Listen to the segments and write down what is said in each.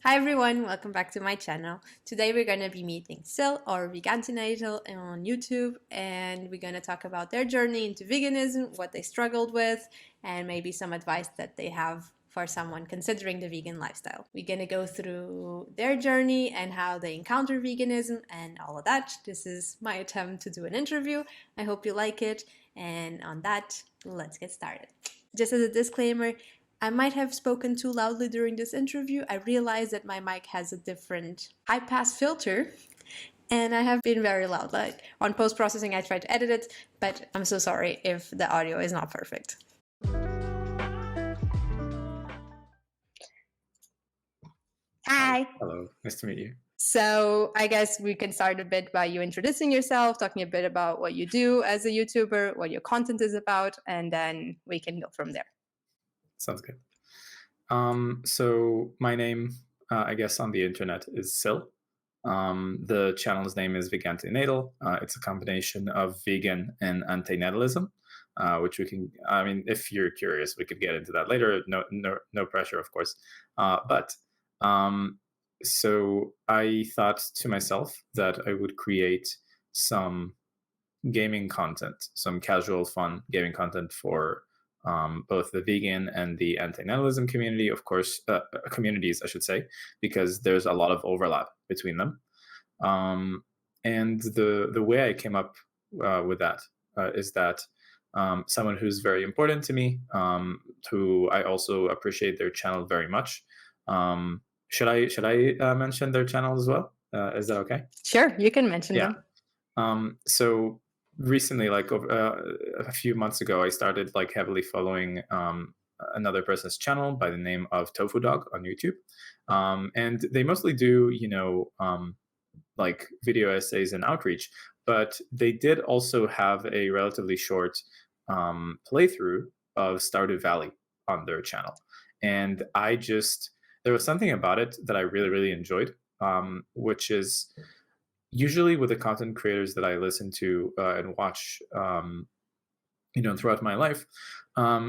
Hi everyone, welcome back to my channel. Today we're going to be meeting Syll or Vegantinatal on YouTube, and we're going to talk about their journey into veganism, what they struggled with, and maybe some advice that they have for someone considering the vegan lifestyle. We're going to go through their journey and how they encounter veganism and all of that. This is my attempt to do an interview. I hope you like it, and on that, let's get started. Just as a disclaimer, I might have spoken too loudly during this interview. I realized that my mic has a different high pass filter and I have been very loud. Like on post processing, I tried to edit it, but I'm so sorry if the audio is not perfect. Hi. Hello, nice to meet you. So I guess we can start a bit by you introducing yourself, talking a bit about what you do as a YouTuber, what your content is about, and then we can go from there. Sounds good. So my name, I guess on the internet is Syll. The channel's name is Vegantinatal. It's a combination of vegan and antinatalism, which we can, I mean, if you're curious, we could get into that later. No pressure, of course. So I thought to myself that I would create some gaming content, some casual, fun gaming content for both the vegan and the antinatalism community, of course, communities, I should say, because there's a lot of overlap between them. And the way I came up with that is that someone who's very important to me, who I also appreciate their channel very much. Should I mention their channel as well? Is that okay? Sure, you can mention them. So recently, like a few months ago, I started like heavily following another person's channel by the name of Tofu Dog on YouTube, and they mostly do like video essays and outreach, but they did also have a relatively short playthrough of Stardew Valley on their channel, and there was something about it that I really enjoyed, which is usually with the content creators that I listen to and watch, throughout my life,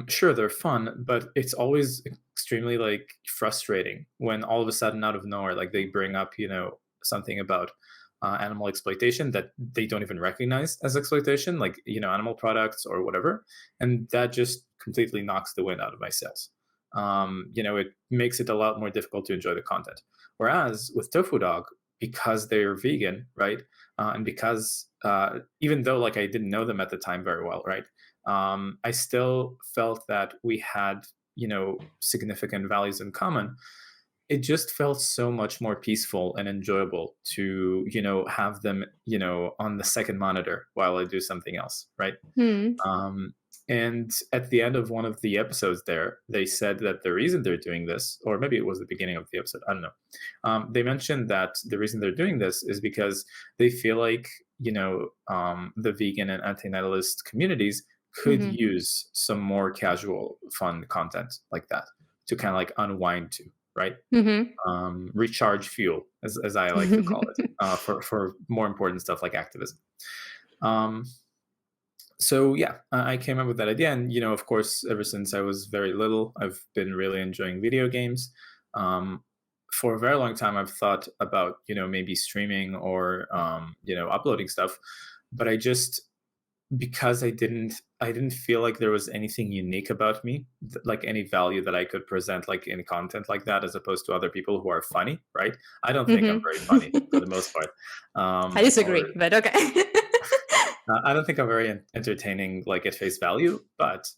sure, they're fun, but it's always extremely like frustrating when all of a sudden, out of nowhere, like they bring up, something about animal exploitation that they don't even recognize as exploitation, like, animal products or whatever. And that just completely knocks the wind out of my sails. It makes it a lot more difficult to enjoy the content. Whereas with Tofu Dog, because they're vegan, right? And because even though like I didn't know them at the time very well, right? I still felt that we had, significant values in common. It just felt so much more peaceful and enjoyable to, have them, on the second monitor while I do something else, right? And at the end of one of the episodes there, they said that the reason they're doing this, or maybe it was the beginning of the episode, I don't know. They mentioned that the reason they're doing this is because they feel like, the vegan and antinatalist communities could use some more casual, fun content like that to kind of like unwind to, right? Recharge fuel, as I like to call it, for more important stuff like activism. So yeah, I came up with that idea, and of course, ever since I was very little, I've been really enjoying video games. For a very long time, I've thought about maybe streaming or uploading stuff, but because I didn't feel like there was anything unique about me, like any value that I could present like in content like that, as opposed to other people who are funny, right? I don't think I'm very funny for the most part. I disagree, but okay. I don't think I'm very entertaining, like at face value, but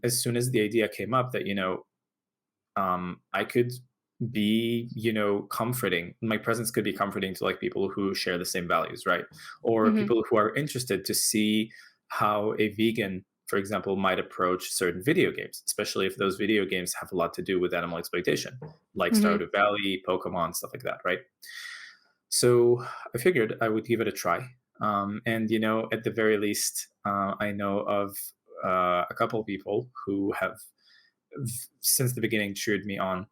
as soon as the idea came up that I could be comforting, my presence could be comforting to like people who share the same values, right? Or people who are interested to see how a vegan, for example, might approach certain video games, especially if those video games have a lot to do with animal exploitation, like Stardew Valley, Pokemon, stuff like that, right? So I figured I would give it a try. And at the very least, I know of a couple of people who have since the beginning cheered me on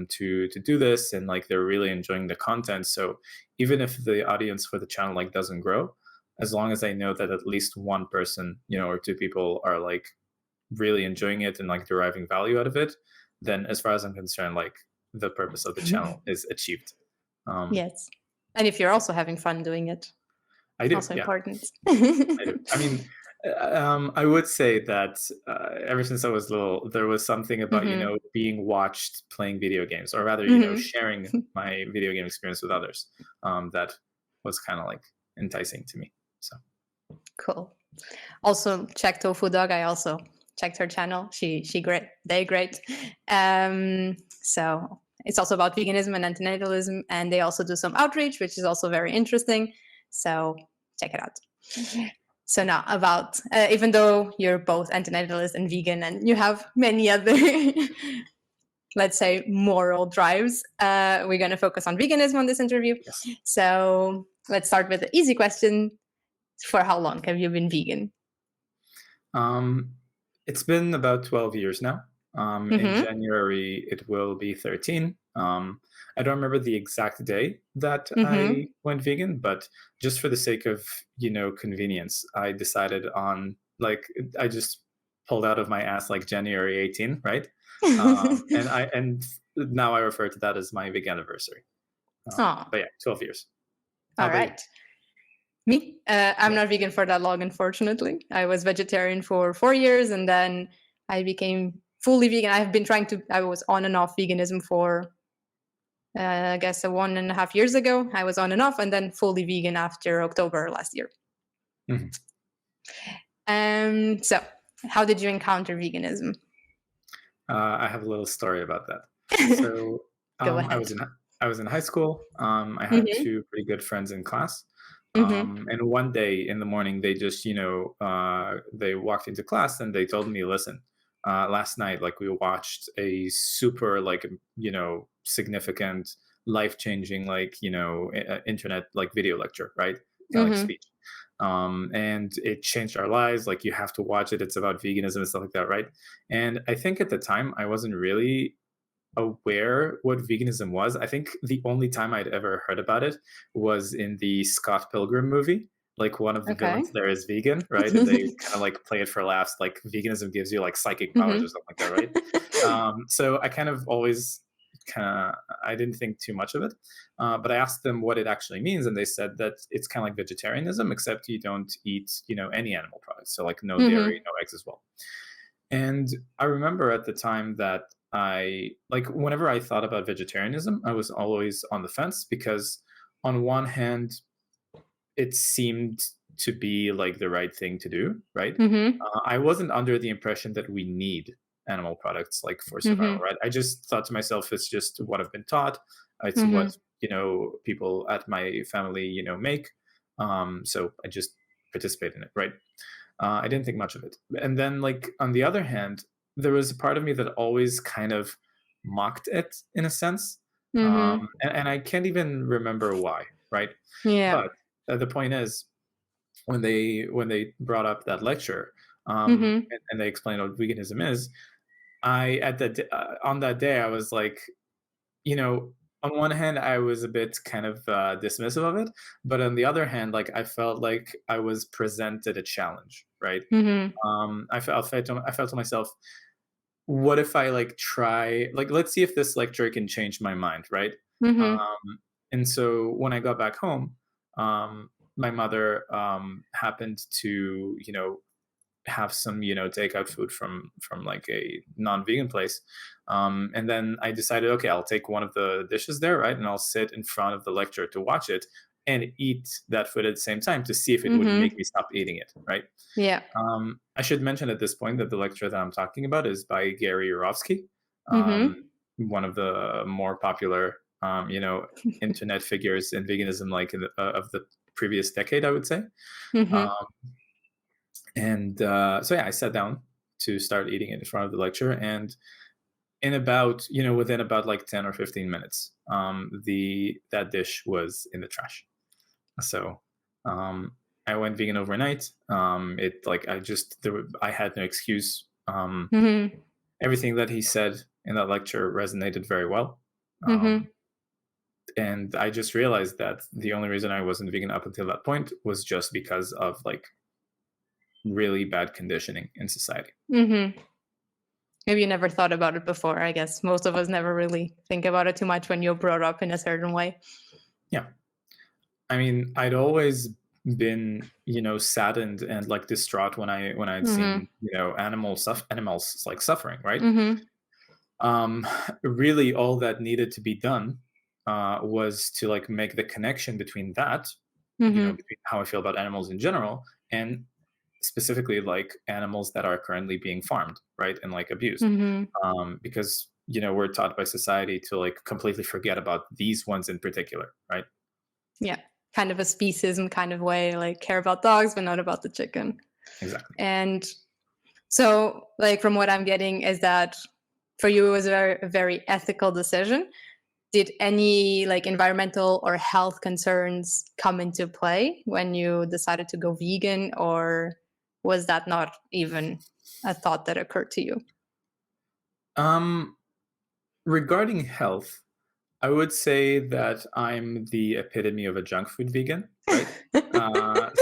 to do this, and like they're really enjoying the content. So even if the audience for the channel like doesn't grow, as long as I know that at least one person, or two people are like really enjoying it and like deriving value out of it, then as far as I'm concerned, like the purpose of the channel is achieved. Um, Yes. And if you're also having fun doing it, I do, also yeah, important. I do. I mean, I would say that ever since I was little, there was something about Hmm. being watched playing video games, or rather, Hmm. sharing my video game experience with others. That was kind of like enticing to me. So Cool. Also check Tofu Dog. I also checked her channel. She great. They great. So it's also about veganism and antinatalism, and they also do some outreach, which is also very interesting. So check it out. So now about even though you're both antinatalist and vegan, and you have many other let's say moral drives, we're going to focus on veganism on this interview. yes. So let's start with the easy question: for how long have you been vegan? Um, it's been about 12 years now. In Mm-hmm. January, it will be 13. I don't remember the exact day that Mm-hmm. I went vegan, but just for the sake of, convenience, I decided on, like, I just pulled out of my ass like January 18, right? And now I refer to that as my vegan anniversary. Oh, But yeah, 12 years. How all about you? right. Me? I'm Yeah. not vegan for that long, unfortunately. I was vegetarian for 4 years, and then I became fully vegan. I was on and off veganism for, I guess, 1.5 years ago. I was on and off, and then fully vegan after October last year. Mhm. So how did you encounter veganism? I have a little story about that. So Go I ahead. was in high school. I had Mm-hmm. two pretty good friends in class, Mm-hmm. and one day in the morning they just they walked into class and they told me, "Listen, last night like we watched a super like significant, life changing internet like video lecture, right? Kind of like Mm-hmm. speech." And it changed our lives. Like you have to watch it. It's about veganism and stuff like that, right? And I think at the time I wasn't really aware what veganism was. I think the only time I'd ever heard about it was in the Scott Pilgrim movie. Like one of the Okay. villains there is vegan, right? And they kind of like play it for laughs. Like veganism gives you like psychic powers or Mm-hmm. something like that, right? So I kind of always I didn't think too much of it, but I asked them what it actually means, and they said that it's kind of like vegetarianism, except you don't eat any animal products, so like no dairy, Mm-hmm. no eggs as well. And I remember at the time that I like whenever I thought about vegetarianism, I was always on the fence because on one hand, it seemed to be like the right thing to do, right? Mm-hmm. I wasn't under the impression that we need animal products like for survival, Mm-hmm. right? I just thought to myself, it's just what I've been taught. It's Mm-hmm. what people at my family make. So I just participate in it, right? I didn't think much of it. And then, like on the other hand, there was a part of me that always kind of mocked it in a sense, Mm-hmm. and I can't even remember why, right? Yeah. But the point is, when they brought up that lecture, Mm-hmm. and they explained what veganism is, I on that day I was like, you know, on one hand, I was a bit kind of dismissive of it, but on the other hand, like I felt like I was presented a challenge, right? Mm-hmm. I felt to myself, what if I like try, like, let's see if this lecture can change my mind, right? Mm-hmm. Um, and so when I got back home, my mother happened to, have some takeout food from like a non-vegan place, and then I decided, okay, I'll take one of the dishes there, right, and I'll sit in front of the lecture to watch it and eat that food at the same time to see if it would make Mm-hmm. me stop eating it, right. Yeah. I should mention at this point that the lecture that I'm talking about is by Gary Yourofsky, um, Mm-hmm. one of the more popular internet figures in veganism, like of the previous decade, I would say. Mm-hmm. um, and so yeah, I sat down to start eating it in front of the lecture, and in about within about like 10 or 15 minutes, the that dish was in the trash. So um, I went vegan overnight. It like I had no excuse. Mm-hmm. Everything that he said in that lecture resonated very well. Mm-hmm. um, and I just realized that the only reason I wasn't vegan up until that point was just because of like really bad conditioning in society. Mm-hmm. Maybe you never thought about it before. I guess most of us never really think about it too much when you're brought up in a certain way. Yeah. I mean, I'd always been, saddened and like distraught when I'd Mhm. seen, animals like suffering, right? Mhm. Um, Really, all that needed to be done was to like make the connection between that, Mhm. between how I feel about animals in general, and specifically like animals that are currently being farmed, right, and like abused, Mhm. because we're taught by society to like completely forget about these ones in particular, right? Yeah. Kind of a speciesism kind of way, like care about dogs but not about the chicken. Exactly. And so, like from what I'm getting is that for you it was a very ethical decision. Did any like environmental or health concerns come into play when you decided to go vegan, or was that not even a thought that occurred to you? Um, Regarding health, I would say that I'm the epitome of a junk food vegan, right?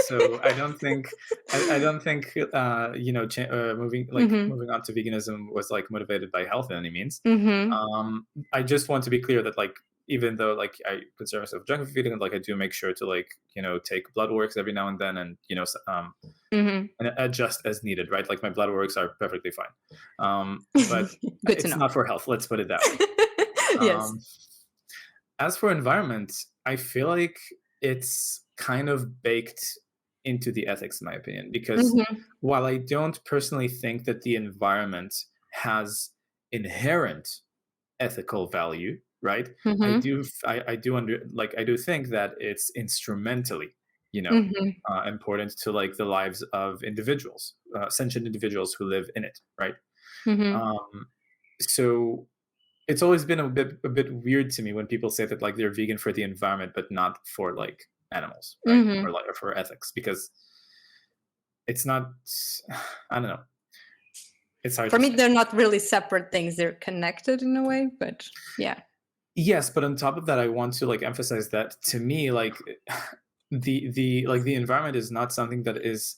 So I don't think Mhm. moving on to veganism was like motivated by health in any means. Mhm. I just want to be clear that like even though like I consider myself junk food vegan, like I do make sure to like take blood works every now and then, and Mhm. and adjust as needed, right? Like my blood works are perfectly fine, but Good to it's know. not for health. Let's put it that way. Yes. Um, as for environment, I feel like it's kind of baked into the ethics, in my opinion, because Mhm. while I don't personally think that the environment has inherent ethical value, right? Mhm. I do I do think that it's instrumentally, Mhm. important to like the lives of individuals, sentient individuals who live in it, right? Mhm. Um, so it's always been a bit weird to me when people say that like they're vegan for the environment but not for like animals, right? Or Mhm. like or for ethics, because it's not. I don't know. It's hard For to me, say. they're not really separate things. They're connected in a way, but yeah. Yes, but on top of that, I want to like emphasize that to me, like the environment is not something that is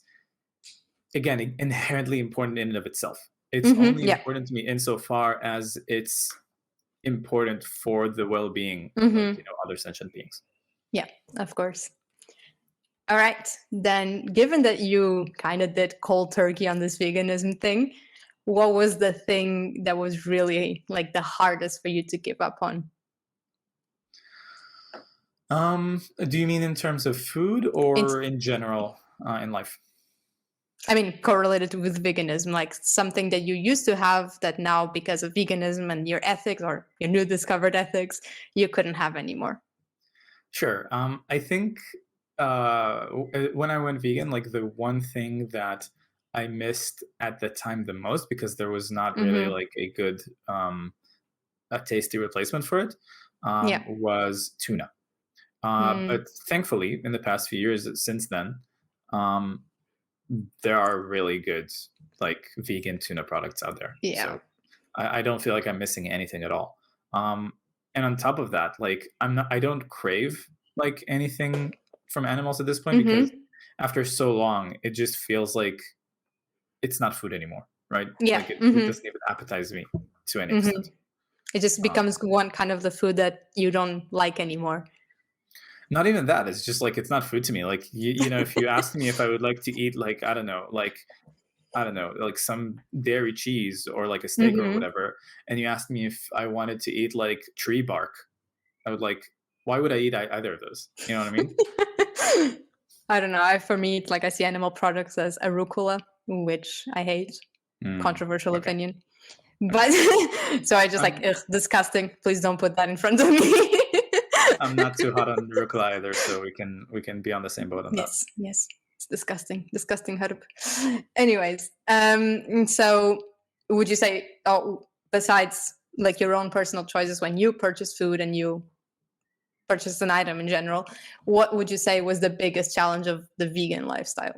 again inherently important in and of itself. It's Mhm. only Yeah. important to me insofar as it's important for the well-being of like Mhm. other sentient beings. Yeah, of course. All right. Then, given that you kind of did cold turkey on this veganism thing, what was the thing that was really like the hardest for you to give up on? Do you mean in terms of food It's, or in general in life? I mean, correlated with veganism, like something that you used to have that now, because of veganism and your ethics or your new discovered ethics, you couldn't have anymore. Sure. I think when I went vegan, like the one thing that I missed at the time the most, because there was not really Mm-hmm. like a tasty replacement for it, Yeah. was tuna. Mm, But thankfully, in the past few years since then, um, there are really good like vegan tuna products out there. yeah. So I don't feel like I'm missing anything at all. Um, and on top of that, like I don't crave like anything from animals at this point, because Mm-hmm. after so long, it just feels like it's not food anymore, right? Yeah. Like it Mm-hmm. doesn't even appetize me to any extent. Mm-hmm. It just Um, becomes one kind of the food that you don't like anymore. Not even that. It's just like it's not food to me. Like if you asked me if I would like to eat like I don't know, like some dairy cheese or like a steak or Mm-hmm. whatever, and you asked me if I wanted to eat like tree bark, I would like, why would I eat either of those? You know what I mean? I don't know. For me, it's like I see animal products as arugula, which I hate. Controversial Okay. opinion. Okay. But so I just like, I'm ugh, disgusting. Please don't put that in front of me. I'm not too hot on Rucola either, so we can be on the same boat on that. Yes, yes. It's disgusting. Disgusting herb. Anyways, so would you say, oh, besides like your own personal choices when you purchase food and you purchase an item in general, what would you say was the biggest challenge of the vegan lifestyle?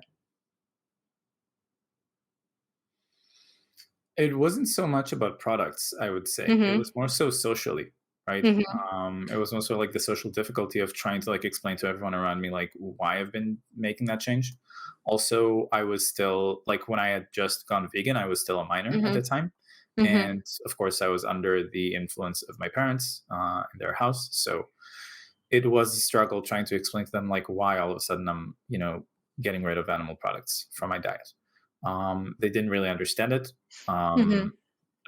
It wasn't so much about products, I would say. It was Mhm. more so socially, right? Mhm. It was also like the social difficulty of trying to like explain to everyone around me like why I've been making that change. Also, I was still like when I had just gone vegan, I was still a minor at the Mhm. time. Mm-hmm. And of course, I was under the influence of my parents in their house. So it was a struggle trying to explain to them like why all of a sudden I'm, getting rid of animal products from my diet. They didn't really understand it. Mm-hmm.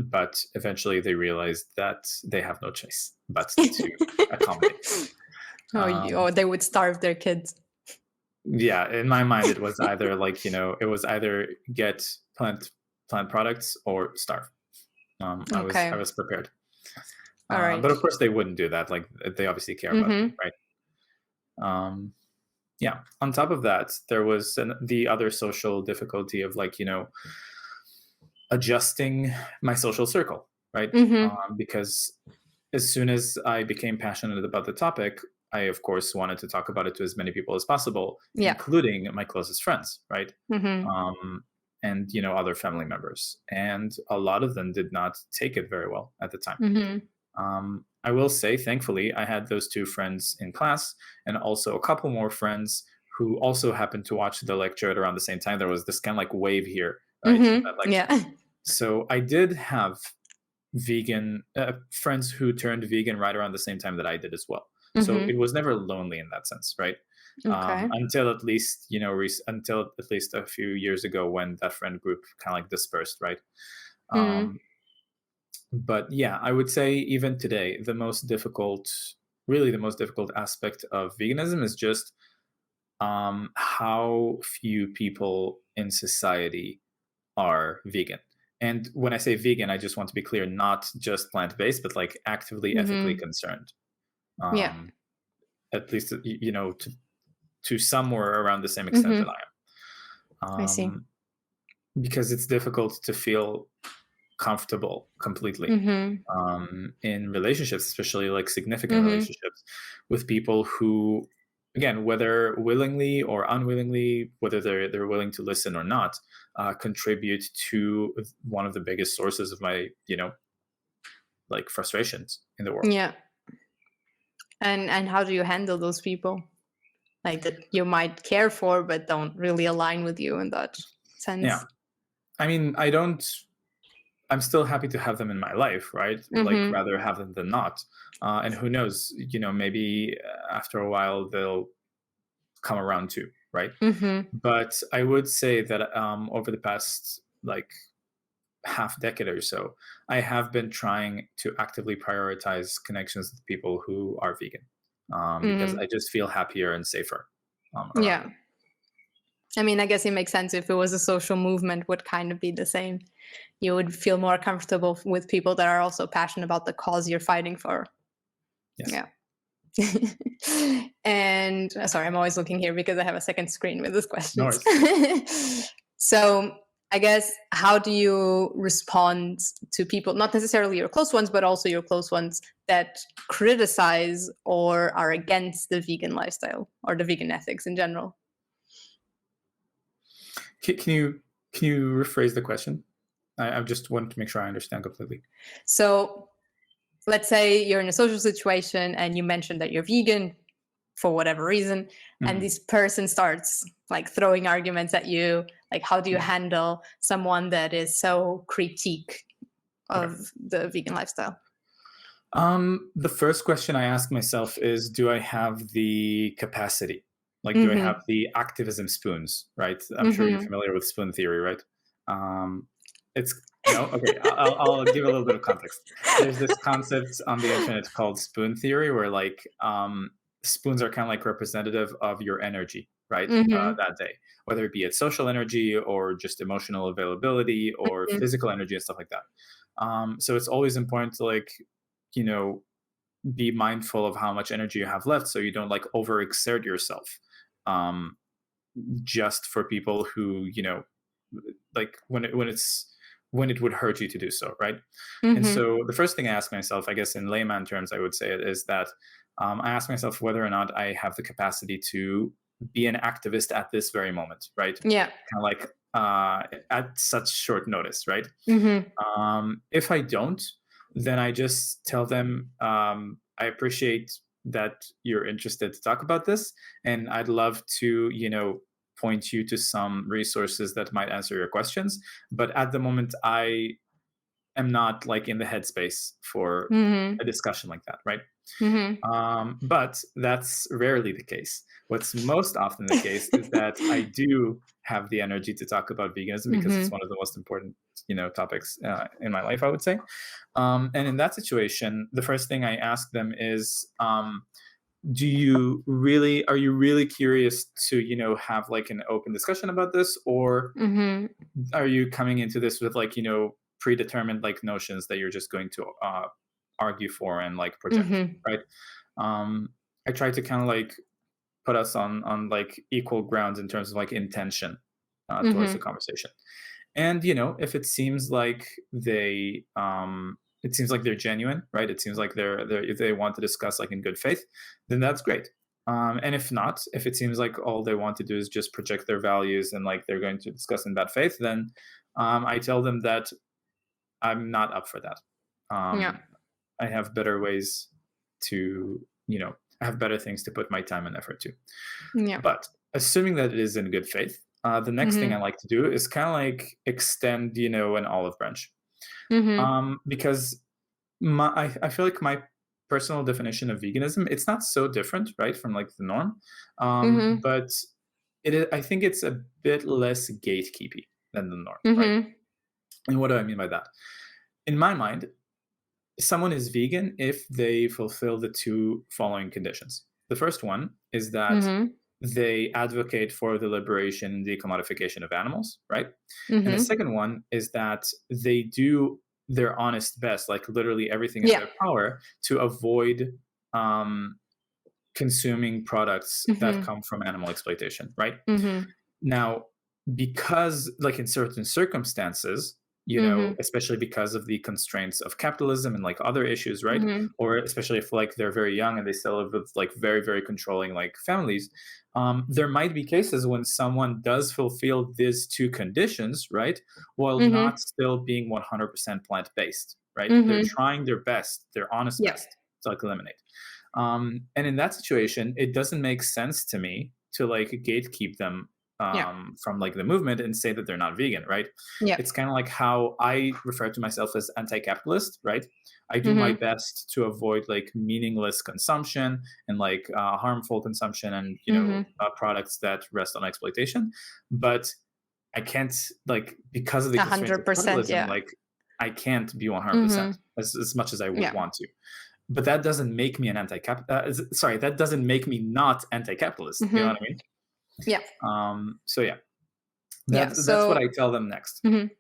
But eventually they realized that they have no choice but to accommodate. Or Um, they would starve their kids. yeah, in my mind, it was either like, it was either get plant products or starve. I Okay. was prepared. All right. But of course they wouldn't do that. Like they obviously care about me, Mm-hmm. right? Um, yeah. On top of that, there was the other social difficulty of like, adjusting my social circle, right? Mm-hmm. Because as soon as I became passionate about the topic, I of course wanted to talk about it to as many people as possible, Yeah. including my closest friends, right? Mm-hmm. Um, and other family members, and a lot of them did not take it very well at the time. Mm-hmm. I will say, thankfully, I had those two friends in class, and also a couple more friends who also happened to watch the lecture at around the same time. There was this kind of like wave here, right? At Mm-hmm. that lecture. Yeah. So I did have vegan friends who turned vegan right around the same time that I did as well. So Mm-hmm. it was never lonely in that sense, right? Okay. Until at least until at least a few years ago when that friend group kind of like dispersed, right? Mm-hmm. Um, but yeah, I would say even today, really the most difficult aspect of veganism is just how few people in society are vegan. And when I say vegan, I just want to be clear, not just plant based, but like actively ethically Mm-hmm. concerned. Yeah. Um, at least, to somewhere around the same extent that Mm-hmm. I am. I see. Because it's difficult to feel comfortable completely Mm-hmm. in relationships, especially like significant Mm-hmm. relationships with people who, again, whether willingly or unwillingly, whether they're willing to listen or not, contribute to one of the biggest sources of my, like frustrations in the world. Yeah. And how do you handle those people? Like that you might care for but don't really align with you in that Yeah, sense. I mean, I'm still happy to have them in my life, right? Like Mm-hmm. rather have them than not. And who knows, maybe after a while they'll come around too, right? Mm-hmm. But I would say that over the past like half decade or so, I have been trying to actively prioritize connections with people who are vegan, because Mm-hmm. I just feel happier and safer around Yeah. them. I mean, I guess it makes sense if it was a social movement would kind of be the same. You would feel more comfortable with people that are also passionate about the cause you're fighting for. Yes. Yeah. And sorry, I'm always looking here because I have a second screen with these No questions. worries. So I guess how do you respond to people, not necessarily your close ones, but also your close ones that criticize or are against the vegan lifestyle or the vegan ethics in general? Can you rephrase the question? I just want to make sure I understand completely. So let's say you're in a social situation and you mentioned that you're vegan for whatever reason, and Mhm. this person starts like throwing arguments at you. Like, how do you Yeah. handle someone that is so critique Okay. of the vegan lifestyle? The first question I ask myself is, do I have the capacity? Like, do I have Mm-hmm. the activism spoons? Right. I'm sure you're Mm-hmm. familiar with spoon theory, right? Um, it's no. Okay. I'll give a little bit of context. There's this concept on the internet called spoon theory, where like spoons are kind of like representative of your energy, right? Mm-hmm. That day, whether it be it's social energy or just emotional availability or physical energy and stuff like that. So it's always important to like, you know, be mindful of how much energy you have left so you don't like overexert yourself, um, just for people who, like when it would hurt you to do so, right? And Mm-hmm. so the first thing I ask myself, I guess in layman terms I would say it is that, I ask myself whether or not I have the capacity to be an activist at this very moment, right? Yeah. Kind of like at such short notice, right? Mm-hmm. If I don't, then I just tell them, I appreciate that you're interested to talk about this, and I'd love to, point you to some resources that might answer your questions. But at the moment, I am not like in the headspace for Mhm. a discussion like that, right? Mhm. But that's rarely the case. What's most often the case is that I do have the energy to talk about veganism because it's Mhm. one of the most important, topics in my life, I would say. And in that situation, the first thing I ask them is, are you really curious to, have like an open discussion about this, or Mhm. are you coming into this with like, predetermined like notions that you're just going to argue for and like project, Mhm. right? um I try to kind of like put us on like equal grounds in terms of like intention towards the Mhm. conversation. And if it seems like it seems like they're genuine, right? It seems like if they want to discuss like in good faith, then that's great. And if not, if it seems like all they want to do is just project their values and like they're going to discuss in bad faith, then I tell them that I'm not up for that. Yeah. um, I have better ways to, I have better things to put my time and effort to. Yeah. But assuming that it is in good faith, the next thing I Mhm. like to do is kind of like extend, an olive branch. Mhm. Because I feel like my personal definition of veganism, it's not so different, right, from like the norm. Mhm. But I think it's a bit less gatekeepy than the norm, right? Mhm. And what do I mean by that? In my mind, someone is vegan if they fulfill the two following conditions. The first one is that Mhm. they advocate for the liberation and decommodification of animals, right? And the Mhm. second one is that they do their honest best, like literally everything in Yeah. their power, to avoid um, consuming products that Mhm. come from animal exploitation, right? Mhm. Now, because, like in certain circumstances, Mhm. especially because of the constraints of capitalism and like other issues, right? Mhm. Or especially if like they're very young and they still live with like very, very controlling like families, there might be cases when someone does fulfill these two conditions, right? While not Mhm. still being 100% plant based, right? They're Mhm. trying their best, their honest Yeah. best to like eliminate. And in that situation, it doesn't make sense to me to like gatekeep them Yeah. from like the movement and say that they're not vegan, right? Yeah. It's kind of like how I refer to myself as anti-capitalist, right? I do my Mhm. best to avoid like meaningless consumption and like harmful consumption and Mhm. products that rest on exploitation, but I can't, like, because of the constraints of 100%. capitalism, Yeah. like I can't be 100% Mhm. as much as I would Yeah. want to. But that doesn't make me an anti-cap. Sorry, that doesn't make me not anti-capitalist. You know what Mhm. I mean? Yeah. So yeah, Yeah. that's what I So tell them next. mhm.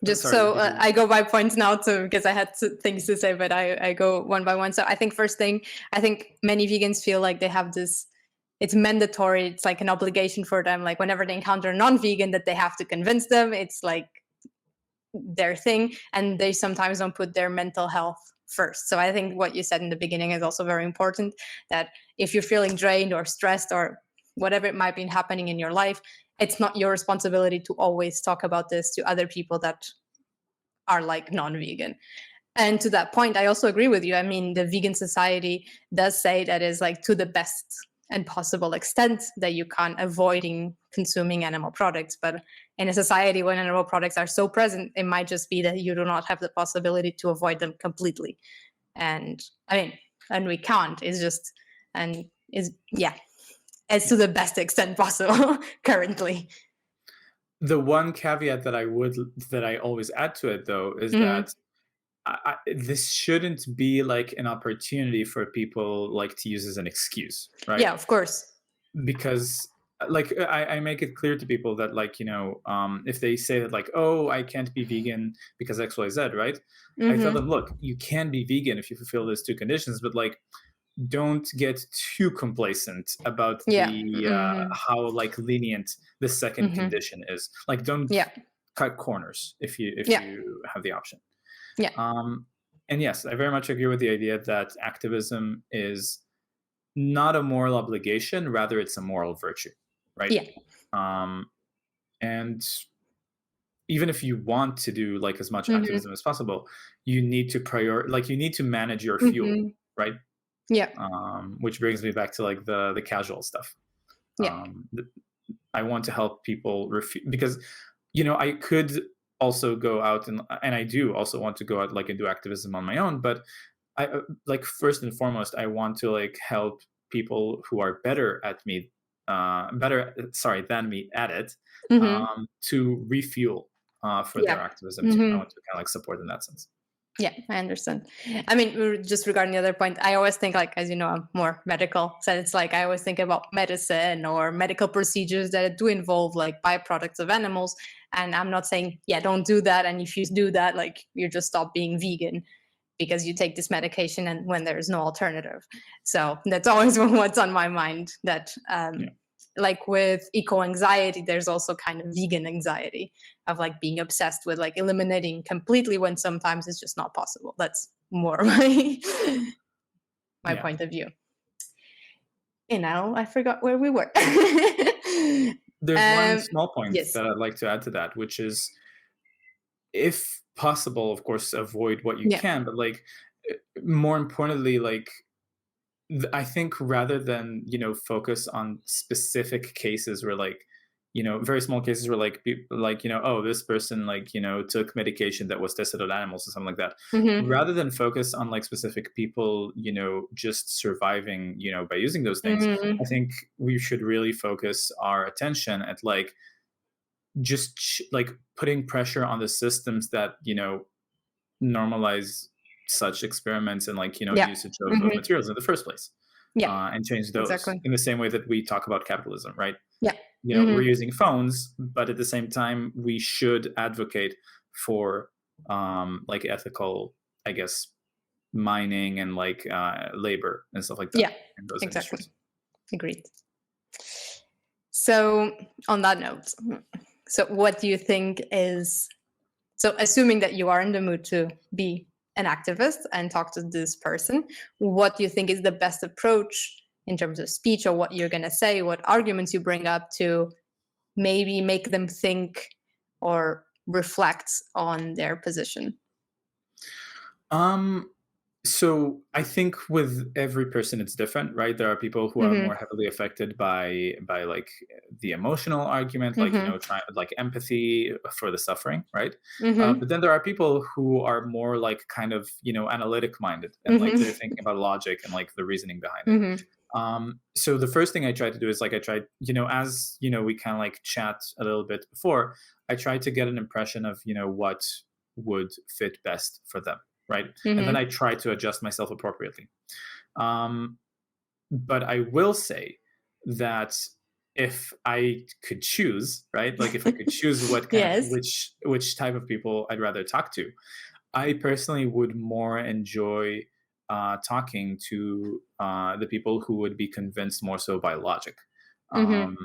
Just Sorry, so did you? I go by points now too, because I had things to say, but I go one by one. So I think first thing, I think many vegans feel like they have this, it's mandatory. It's like an obligation for them. Like whenever they encounter a non-vegan, that they have to convince them. It's like their thing, and they sometimes don't put their mental health first. So I think what you said in the beginning is also very important, that if you're feeling drained or stressed or whatever it might be happening in your life, it's not your responsibility to always talk about this to other people that are like non-vegan. And to that point, I also agree with you. I mean, the vegan society does say that is like to the best and possible extent that you can avoiding consuming animal products. But in a society when animal products are so present, it might just be that you do not have the possibility to avoid them completely. And I mean, and we can't. It's just, and is yeah, it's Yeah. to the best extent possible currently. The one caveat that I always add to it though is Hmm. that this shouldn't be like an opportunity for people like to use as an excuse, right? Yeah, of course. Because like I make it clear to people that like if they say that like, oh, I can't be vegan because XYZ, right? I tell them, Hmm. look, you can be vegan if you fulfill those two conditions, but like don't get too complacent about Yeah. the Hmm. how like lenient the second Hmm. condition is. Like don't Yeah. cut corners if Yeah. you have the option. Yeah. um and yes, I very much agree with the idea that activism is not a moral obligation, rather it's a moral virtue, right? Yeah. um and even if you want to do like as much Mhm. activism as possible, you need to like you need to manage your fuel, Mhm. right? Yeah. Which brings me back to like the casual stuff. Yeah. I want to help people because I could. also go out and I do also want to go out like and do activism on my own, but I like first and foremost I want to like help people who are better sorry than me at it, Hmm. to refuel for their Yeah. activism too. I Hmm. want to kind of like support in that sense. Yeah, I understand. I mean, just regarding the other point, I always think like, as you know, I'm more medical, so it's like I always think about medicine or medical procedures that do involve like byproducts of animals. And I'm not saying, yeah, don't do that. And if you do that, like you just stop being vegan because you take this medication and when there's no alternative. So that's always what's on my mind. That Yeah, like with eco anxiety, there's also kind of vegan anxiety of like being obsessed with like eliminating completely when sometimes it's just not possible. That's more my yeah. point of view. You know, I forgot where we were. There's one um, small point yes. that I'd like to add to that, which is if possible, of course, avoid what you Yeah. can, but like more importantly, like I think rather than focus on specific cases where like very small cases where like people like oh this person like took medication that was tested on animals or something like that, Hmm. rather than focus on like specific people just surviving by using those things. I Hmm. think we should really focus our attention at like just like putting pressure on the systems that normalize such experiments and like Yeah. usage of Hmm. materials in the first place, Yeah. and change those Exactly. in the same way that we talk about capitalism, right? Yeah. We're Hmm. using phones, but at the same time we should advocate for like ethical, I guess, mining and like labor and stuff like that Yeah. in those Exactly. industries. Agreed. So, on that note, so what do you think is so assuming that you are in the mood to be an activist and talk to this person, what do you think is the best approach in terms of speech or what you're going to say, what arguments you bring up to maybe make them think or reflect on their position? um So I think with every person it's different, right? There are people who are more Mhm. heavily affected by like the emotional argument, like Mhm. trying like empathy for the suffering, right? But Mhm. then there are people who are more like kind of analytic minded and like they're Mhm. thinking about logic and like the reasoning behind it. Mhm. So the first thing I try to do is like I tried, as we kind of like chat a little bit before, I try to get an impression of what would fit best for them, right? And then I Mhm. try to adjust myself appropriately. Um, but I will say that if I could choose, right, like if I could choose what kind of Yes. which type of people I'd rather talk to, I personally would more enjoy talking to the people who would be convinced more so by logic. Um, Mhm.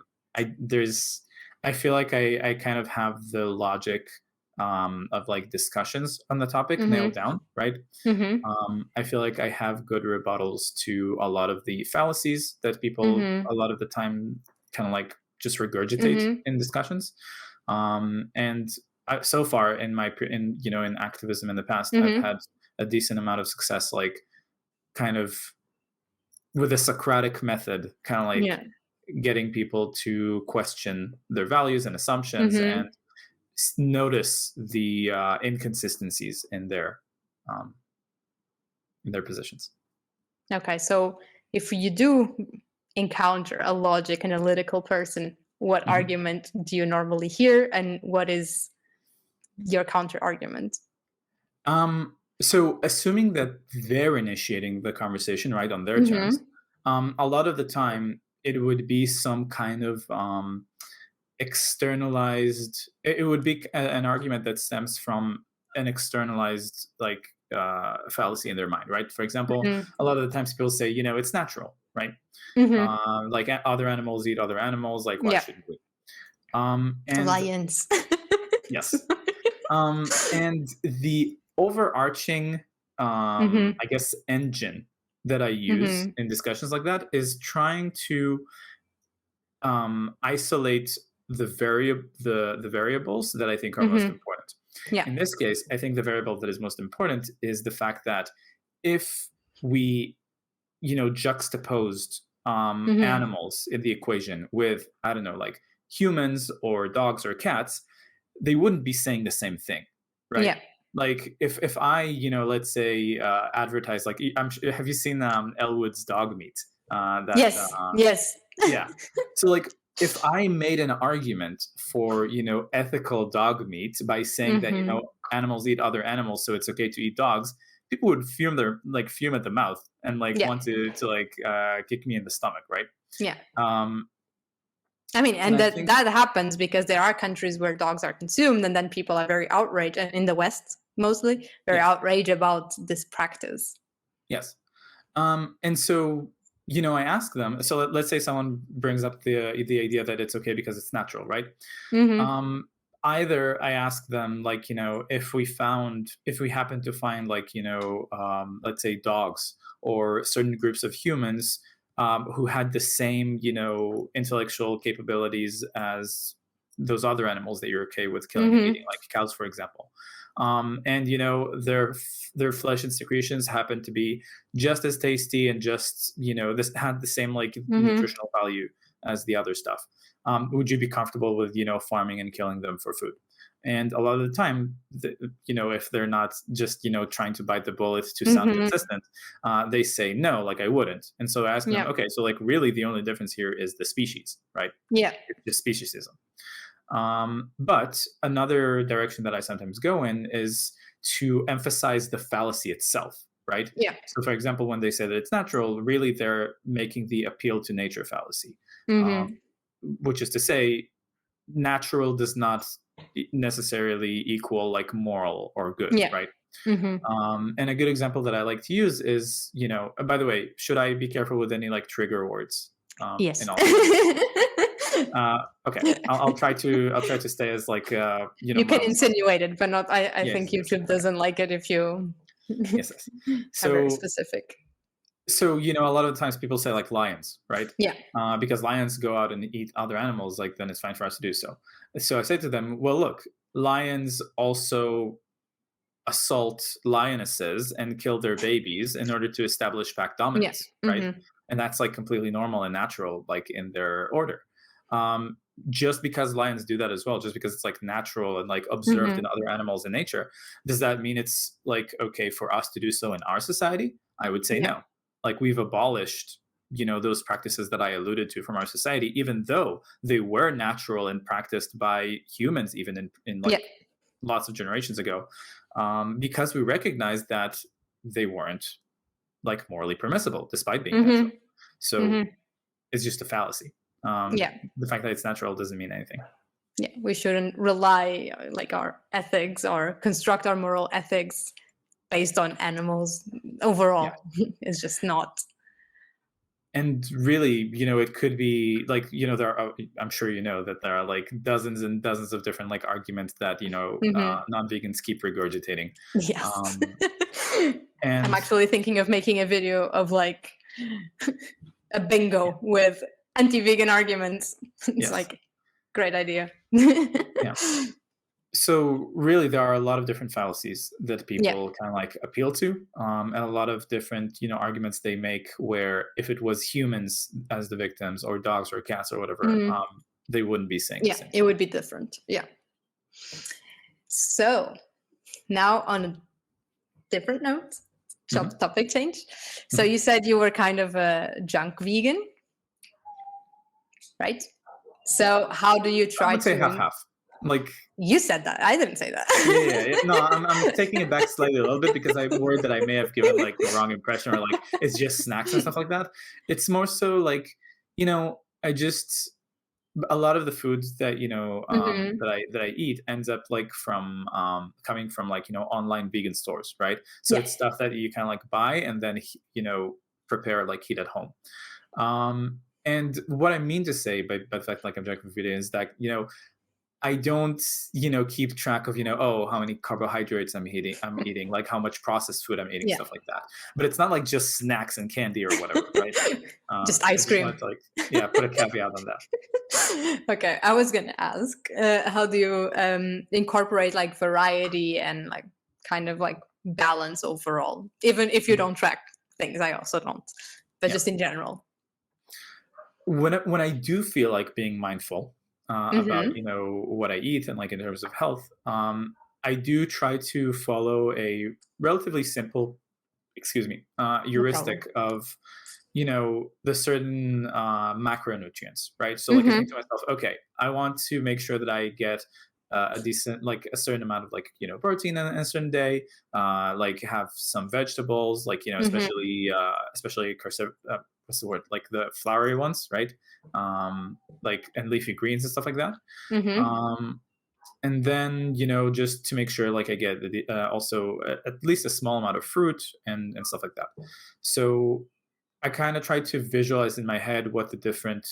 I feel like I kind of have the logic of like discussions on the topic nailed Mhm. down, right? Mhm. I feel like I have good rebuttals to a lot of the fallacies that people Mhm. a lot of the time kind of like just regurgitate Mhm. in discussions. And so far in in activism in the past, I've Mhm. had a decent amount of success, like kind of with a Socratic method, kind of like Yeah. getting people to question their values and assumptions and Mhm. notice the inconsistencies um, in their positions. Okay, so if you do encounter a logic analytical person, what Mhm. argument do you normally hear and what is your counter argument? So assuming that they're initiating the conversation, right, on their terms, Mhm. a lot of the time it would be some kind of externalized. It would be an argument that stems from an externalized like fallacy in their mind, right? For example, Mhm. a lot of the times people say, it's natural, right? Mhm. Like other animals eat other animals, like why Yeah. shouldn't we? And Lions. yes, and the overarching, Mhm. I guess, engine that I use Mhm. in discussions like that is trying to isolate the variables that I think are most Mhm. important. Yeah. In this case, I think the variable that is most important is the fact that if we juxtaposed Mhm. animals in the equation with I don't know like humans or dogs or cats, they wouldn't be saying the same thing, right? Yeah. Like if I, let's say, advertise, like, have you seen Elwood's dog meat? That Yes. Yes. Yeah. So, like, if I made an argument for, ethical dog meat by saying that, Mm-hmm. animals eat other animals, so it's okay to eat dogs, people would fume at the mouth and like Yeah. want to like kick me in the stomach, right? Yeah. Um, I mean, and and I that think that happens because there are countries where dogs are consumed, and then people are very outraged, and in the West mostly, very yes, outraged about this practice. yes. And so, I ask them. So let's say someone brings up the idea that it's okay because it's natural, right? Mm-hmm. Um, Either I ask them, like, if we happen to find, like, let's say dogs or certain groups of humans who had the same, intellectual capabilities as those other animals that you're okay with killing and eating, Mm-hmm. like cows, for example. And their flesh and secretions happen to be just as tasty and just this had the same like Mm-hmm. nutritional value as the other stuff. Would you be comfortable with farming and killing them for food? And a lot of the time, if they're not just trying to bite the bullet to sound Mm-hmm. consistent, they say no, like I wouldn't. And so I ask them, Yeah. okay, so like really the only difference here is the species, right? Yeah. It's just speciesism. But another direction that I sometimes go in is to emphasize the fallacy itself, right? Yeah. So, for example, when they say that it's natural, really they're making the appeal to nature fallacy, um, Mm-hmm. which is to say, natural does not necessarily equal like moral or good, Yeah. right? Mm-hmm. And a good example that I like to use is, by the way, should I be careful with any like trigger words in Yes. all of this? Okay, I'll try to stay as like You can mild as possible. insinuate it, but not. I Yes, think yes, yes. YouTube Okay, doesn't like it if you yes, yes. are very So specific. a lot of the times people say like lions, right? Yeah. Because lions go out and eat other animals, like then it's fine for us to do so. So I say to them, well, look, lions also assault lionesses and kill their babies in order to establish pack Yeah. dominance, right? Mm-hmm. And that's like completely normal and natural, like in their order. Um, just because lions do that as well, just because it's like natural and like observed in Mm-hmm. other animals in nature, does that mean it's like okay for us to do so in our society? I would say Yeah. no. Like we've abolished, those practices that I alluded to from our society, even though they were natural and practiced by humans, even in Yeah. like lots of generations ago, because we recognized that they weren't like morally permissible despite being natural. Mm-hmm. So Mm-hmm. it's just a fallacy. Yeah. The fact that it's natural doesn't mean anything. Yeah. We shouldn't rely like our ethics or construct our moral ethics based on animals Yeah. overall. It's just not. And really, it could be like, there are, I'm sure that there are like dozens and dozens of different like arguments that, Mm-hmm. non-vegans keep regurgitating. Yes. Um, I'm and actually thinking of making a video of like a bingo with anti-vegan arguments. It's yes, like great idea. yeah. So really, there are a lot of different fallacies that Yeah. people kind of like appeal to, and a lot of different arguments they make. Where if it was humans as the victims, or dogs, or cats, or whatever, Mm. they wouldn't be saying the Yeah, same it thing. would be different. Yeah. So now on a different note, Mhm. topic change. So Mhm. you said you were kind of a junk vegan, right? So how do you I try would say half to? half. Like, You said that. I didn't say yeah, yeah, yeah. that. No, I'm taking it back slightly a little bit because I'm worried that I may have given like the wrong impression, or like it's just snacks and stuff like that. It's more so like, I just a lot of the foods that Hmm. that I eat ends up like from coming from like online vegan stores, right? So Yeah. it's stuff that you kind of like buy and then prepare like heat at home. And what I mean to say by the fact like I'm drinking food is that I don't keep track of oh how many carbohydrates I'm eating, like how much processed food I'm eating, Yeah. stuff like that. But it's not like just snacks and candy or whatever, right? Just I ice just cream. wanted to like put a caveat on that. Okay, I was gonna ask, how do you incorporate like variety and like kind of like balance overall? Even if you Mhm. don't track things, I also don't, but Yeah. just in general. When I do feel like being mindful, about Mm-hmm. what I eat and like in terms of health, I do try to follow a relatively simple, excuse me, No problem. heuristic of the certain macronutrients, right? So like I think to Mm-hmm. myself, okay, I want to make sure that I get a decent, like a certain amount of like protein in a certain day, like have some vegetables, like Mm-hmm. especially cursive, what's the word, like the floury ones, right? Like and leafy greens and stuff like that. Mm-hmm. um and then just to make sure like I get also at least a small amount of fruit and stuff like that. So I kind of try to visualize in my head what the different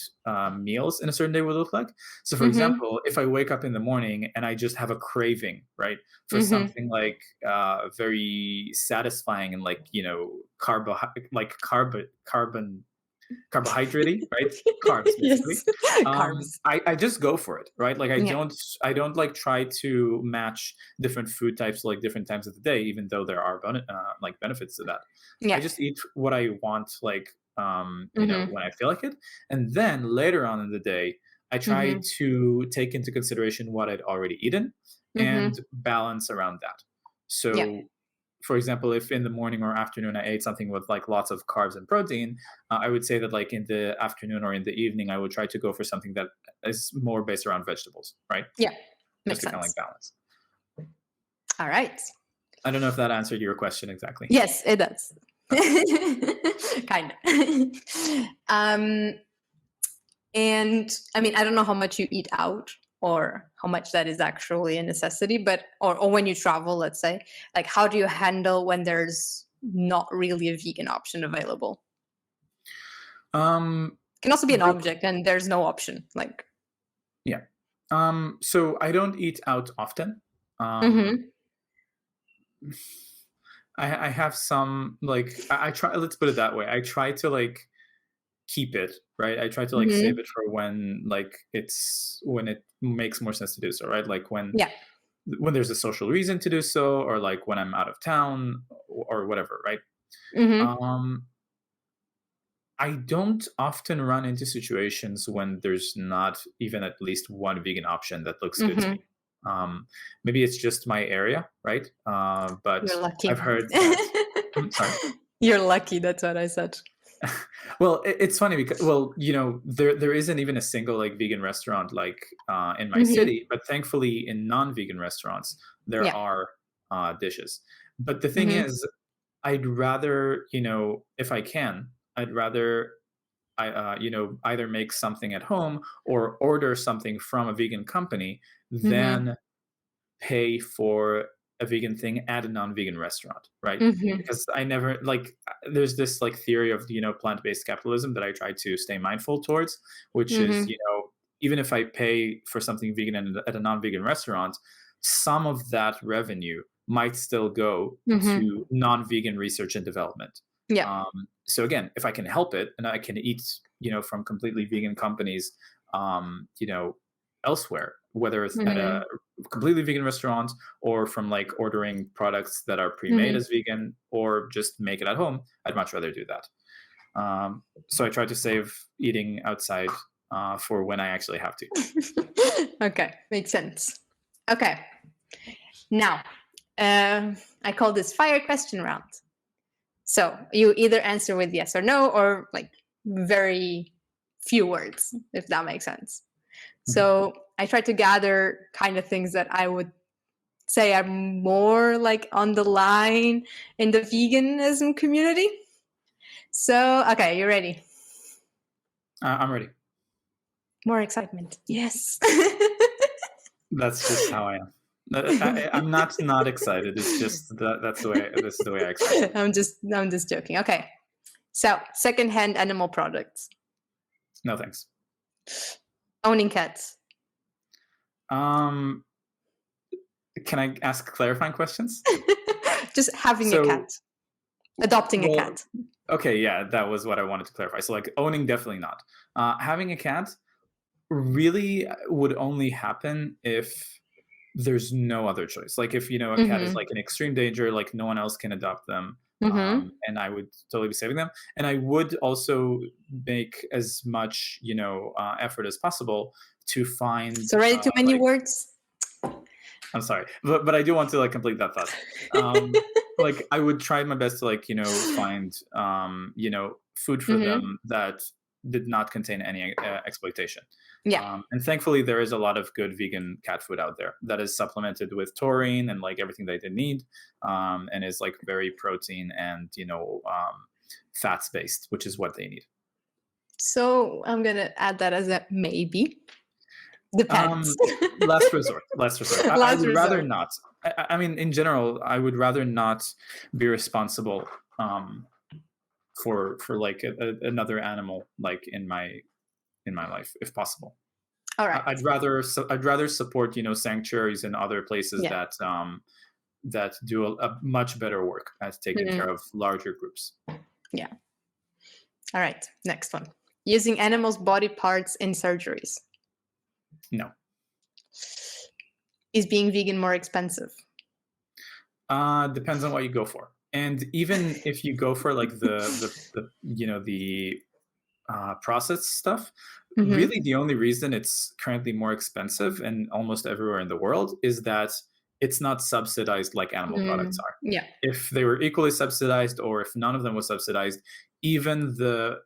meals in a certain day would look like. So, for Mm-hmm. example, if I wake up in the morning and I just have a craving, right, for Mm-hmm. something like very satisfying and like carbon carbohydrate, right? Carbs, basically. Yes. Carbs. I just go for it, right? Like Yeah. I don't like try to match different food types like different times of the day, even though there are like benefits to that. I Yeah. just eat what I want, like Mm-hmm. when I feel like it, and then later on in the day, I try Mm-hmm. to take into consideration what I'd already eaten and Mm-hmm. balance around that. Yeah. So for example, if in the morning or afternoon I ate something with like lots of carbs and protein, I would say that like in the afternoon or in the evening, I would try to go for something that is more based around vegetables, right? Yeah. Just Makes to kind of like sense. balance. All right. I don't know if that answered your question exactly. Yes, it does. Okay. Kind of. And I mean, I don't know how much you eat out or how much that is actually a necessity, but or when you travel, let's say, like how do you handle when there's not really a vegan option available? It can also be an Real, object and there's no option. Like, yeah. So I don't eat out often. Um, mm-hmm, I have some like I try. Let's put it that way. I try to like keep it, right? I try to like save mm-hmm, it for when it makes more sense to do so, right? Like yeah, when there's a social reason to do so, or like when I'm out of town or whatever, right? mm-hmm, Um, I don't often run into situations when there's not even at least one vegan option that looks good to me. mm-hmm. Maybe it's just my area, right? But You're I've lucky. heard that. Sorry. You're lucky. That's what I said. Well, it's funny because there isn't even a single like vegan restaurant like in my Mm-hmm, city, but thankfully in non-vegan restaurants there yeah. are dishes. But the thing Mm-hmm, is, I'd rather if I can, I'd rather either make something at home or order something from a vegan company mm-hmm, than pay for a vegan thing at a non-vegan restaurant, right? mm-hmm, Because I never like there's this like theory of plant-based capitalism that I try to stay mindful towards, which is mm-hmm, even if I pay for something vegan at a non-vegan restaurant, some of that revenue might still go mm-hmm. to non-vegan research and development. Yeah. So again, if I can help it and I can eat from completely vegan companies, elsewhere, whether it's at a Mm-hmm. completely vegan restaurant or from like ordering products that are pre-made Mm-hmm. as vegan or just make it at home, I'd much rather do that. So I try to save eating outside for when I actually have to. Okay, makes sense. Okay, now I call this fire question round. So you either answer with yes or no, or like very few words, if that makes sense. Mhm. So I try to gather kind of things that I would say are more like on the line in the veganism community. So, okay, you ready? I'm ready. More excitement. Yes. That's just how I am. I'm not excited. It's just that's the way. This is the way I express it. I'm just joking. Okay. So, secondhand animal products. No thanks. Owning cats. Um, can I ask clarifying questions? Just having a So, cat. Adopting a well, cat. okay, yeah, that was what I wanted to clarify. So, like, owning definitely not. Having a cat really would only happen if there's no other choice. Like, if a cat is Mhm. like in extreme danger, like no one else can adopt them. Mm-hmm. and I would totally be saving them. And I would also make as much, effort as possible to find So already too many like words. I'm sorry, but I do want to like complete that thought. Um, like I would try my best to like find food for Mm-hmm. them that did not contain any exploitation. Yeah. And thankfully, there is a lot of good vegan cat food out there that is supplemented with taurine and like everything that they need, and is like very protein and fats based, which is what they need. So I'm gonna add that as a maybe. Depends. Um, last resort. Last resort. I Last would rather resort. not. I mean, in general, I would rather not be responsible for like another animal like in my life, if possible. All right. I'd rather support sanctuaries and other places Yeah. that do a much better work at taking care Mhm. of larger groups. Yeah. All right. Next one. Using animals' body parts in surgeries. No. Is being vegan more expensive? Depends on what you go for. And even if you go for like the processed stuff, Mm-hmm. really the only reason it's currently more expensive and almost everywhere in the world is that it's not subsidized like animal products Mm, are. yeah. If they were equally subsidized, or if none of them was subsidized, even the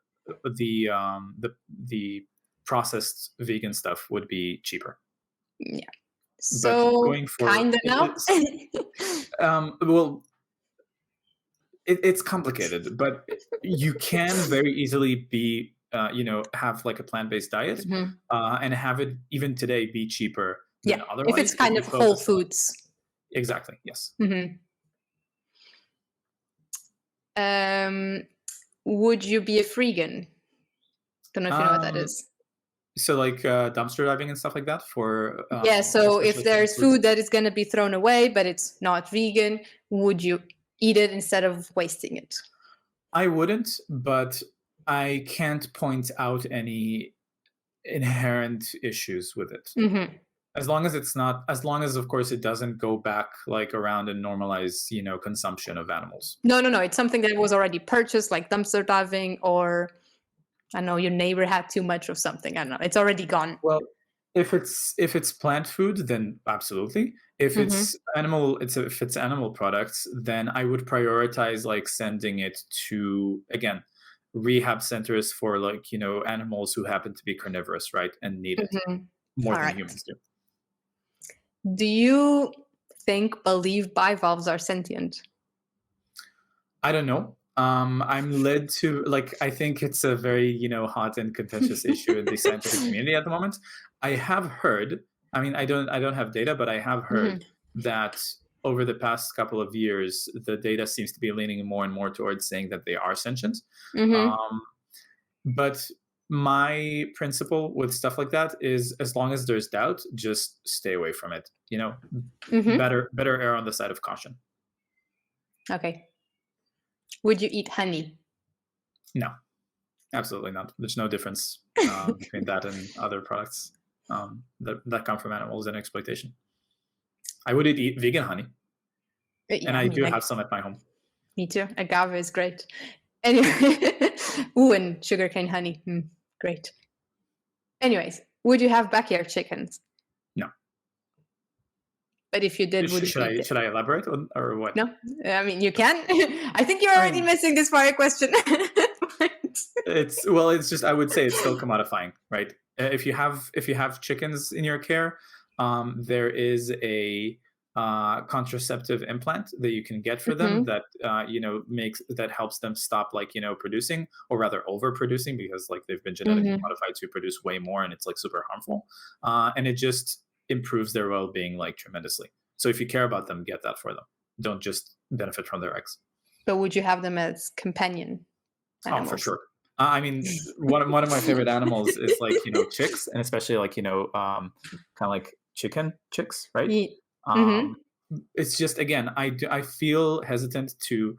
processed vegan stuff would be cheaper. Yeah. But So going for kinda no. well, it's complicated, but you can very easily be have like a plant-based diet, Mhm. and have it even today be cheaper Yeah. than If it's otherwise if kind you of whole focus on foods. exactly, yes. Mhm. Um, would you be a freegan? Don't know if you know what that um is. so like dumpster diving and stuff like that for Yeah, so if especially for there's food. food that is gonna be thrown away, but it's not vegan, would you eat it instead of wasting it? I wouldn't, but I can't point out any inherent issues with it. Mhm. As long as it's not, as long as of course it doesn't go back like around and normalize, consumption of animals. No, no, no. It's something that was already purchased, like dumpster diving, or I know your neighbor had too much of something. I don't know. It's already gone. Well, if it's plant food, then absolutely. If Hmm. it's animal products, then I would prioritize like sending it to, again, rehab centers for like animals who happen to be carnivorous, right, and need it Hmm. more All than right. humans do. Do you believe bivalves are sentient? I don't know. I'm led to like I think it's a very hot and contentious issue in the scientific community at the moment. I have heard. I mean, I don't have data, but I have heard Hmm. that over the past couple of years, the data seems to be leaning more and more towards saying that they are sentient. Hmm. Um, but my principle with stuff like that is as long as there's doubt, just stay away from it. Hmm. Better err on the side of caution. Okay. Would you eat honey? No. Absolutely not. There's no difference between that and other products that come from animals and exploitation. I would eat vegan honey, and Yeah, I I mean, do have some at my home. me too. Agave is great. Anyway, ooh, and sugarcane honey, great. Anyways, would you have backyard chickens? No. But if you did, would you Should eat I it? should I elaborate on, or what? No, I mean you can. I think you're I already mean, missing this fire question. it's just I would say it's still commodifying, right? If you have chickens in your care, there is a contraceptive implant that you can get for them Hmm. that that helps them stop like producing, or rather overproducing, because like they've been genetically Hmm. modified to produce way more and it's like super harmful, and it just improves their well-being like tremendously. So if you care about them, get that for them. Don't just benefit from their eggs. But would you have them as companion Oh, for animals? sure. I mean, one of my favorite animals is like chicks, and especially like kind of like chicken chicks, right? Mm-hmm. Um, it's just again, I feel hesitant to,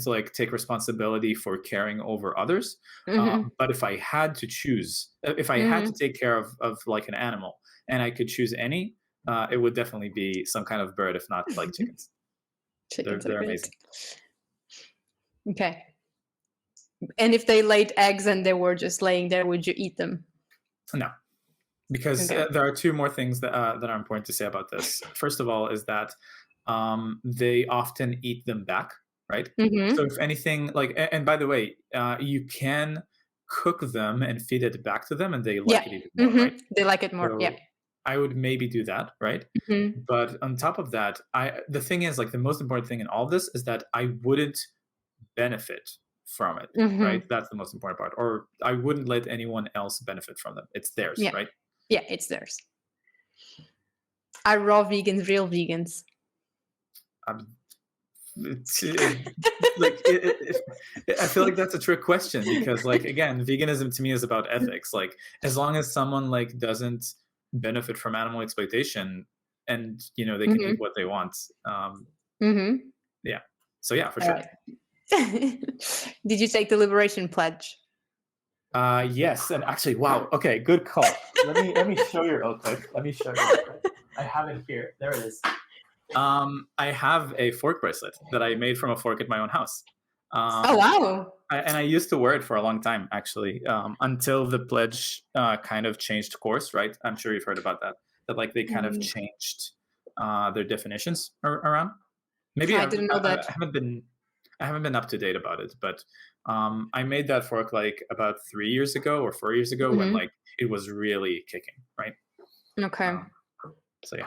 like take responsibility for caring over others. Hmm. But if I had to choose, if I had to Hmm. take care of like an animal, and I could choose any, it would definitely be some kind of bird, if not like chickens. Chickens are They're great. amazing. Okay. And if they laid eggs and they were just laying there, would you eat them? No, because Okay. there are two more things that are important to say about this. First of all, is that they often eat them back, right? So Mm-hmm. if anything, like, and by the way, you can cook them and feed it back to them, and they Yeah. like it even more, right? Mm-hmm. They like it more. Yeah. So I would maybe do that, right? Mm-hmm. But on top of that, the thing is, like, the most important thing in all of this is that I wouldn't benefit from it, right? Mm-hmm. That's the most important part. Or I wouldn't let anyone else benefit from them. It's theirs, Yeah. right? Yeah, it's theirs. Are raw vegans real vegans? I'm, like I feel like that's a trick question because, like, again, veganism to me is about ethics. Like, as long as someone like doesn't benefit from animal exploitation, and they can eat Mm-hmm. what they want, Mm-hmm. yeah. So yeah, for All sure. right. Did you take the liberation pledge? Yes, and actually, wow. Okay, good call. Let me show you real quick. Let me show you real quick. I have it here. There it is. I have a fork bracelet that I made from a fork at my own house. Oh Um, wow. and I used to wear it for a long time, actually, until the pledge kind of changed course. Right? I'm sure you've heard about that. That, like, they kind of Mm, changed their definitions around. Maybe I didn't know I that. haven't been up to date about it, but I made that fork like about 3 years ago or 4 years ago when, Mm-hmm. like, it was really kicking, right? Okay. Um, so yeah,